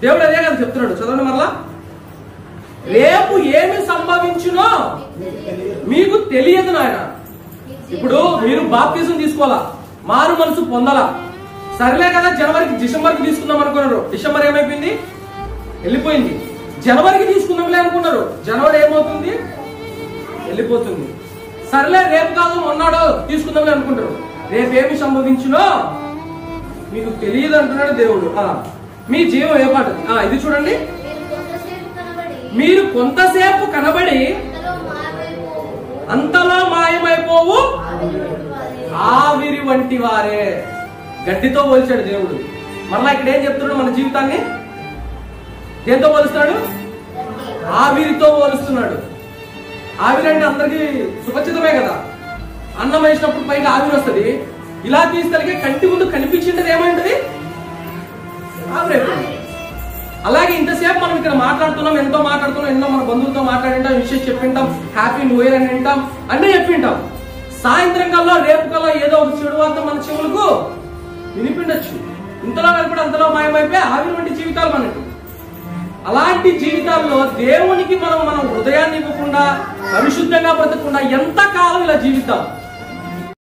దేవుడు అదే కదా చెప్తున్నాడు. చదవండి మరలా. రేపు ఏమి సంభవించునో మీకు తెలియదు నాయన. ఇప్పుడు మీరు బాప్తిజం తీసుకోవాలా, మారు మనసు పొందాలా. సరేలే కదా డిసెంబర్కి తీసుకుందాం అనుకున్నారు. డిసెంబర్ ఏమైపోయింది? వెళ్ళిపోయింది. జనవరికి తీసుకుందాంలే అనుకున్నారు. జనవరి ఏమవుతుంది? వెళ్ళిపోతుంది. సరేలే రేపు కాదు మొన్నాడు తీసుకుందాంలే అనుకుంటారు. రేపేమి సంభవించునో మీకు తెలియదు అంటున్నాడు దేవుడు. మీ జీవం ఏ పాట? ఇది చూడండి. మీరు కొంతసేపు కనబడి అంతలో మాయమైపోవు ఆవిరి వంటి వారే. గడ్డితో పోల్చాడు దేవుడు. మరలా ఇక్కడ ఏం చెప్తున్నాడు? మన జీవితాన్ని దేంతో పోలుస్తున్నాడు? ఆవిరితో పోలుస్తున్నాడు. ఆవిరి అంటే అందరికి సుపరిచితమే కదా. అన్నం వేసినప్పుడు పైకి ఆవిరి వస్తుంది. ఇలా తీస్తే కంటి ముందు కనిపించింది ఏమైంటది? ఆవిరి. అలాగే ఇంతసేపు మనం ఇక్కడ మాట్లాడుతున్నాం, ఎంతో మాట్లాడుతున్నాం, ఎన్నో మన బంధువులతో మాట్లాడింటాం, విషయం చెప్పింటాం, హ్యాపీ న్యూ ఇయర్ అని వింటాం, అన్నీ చెప్పింటాం. సాయంత్రం కల్లా రేపు కల్లా ఏదో ఒక చెడు వార్త మన చెవులకు వినిపిండొచ్చు. ఇంతలో కూడా అంతలో మాయమైపోయి ఆవిరి వంటి జీవితాలు మనకు. అలాంటి జీవితాల్లో దేవునికి మనం హృదయాన్ని ఇవ్వకుండా, పరిశుద్ధంగా బ్రతకకుండా ఎంత కాలం ఇలా జీవితాం?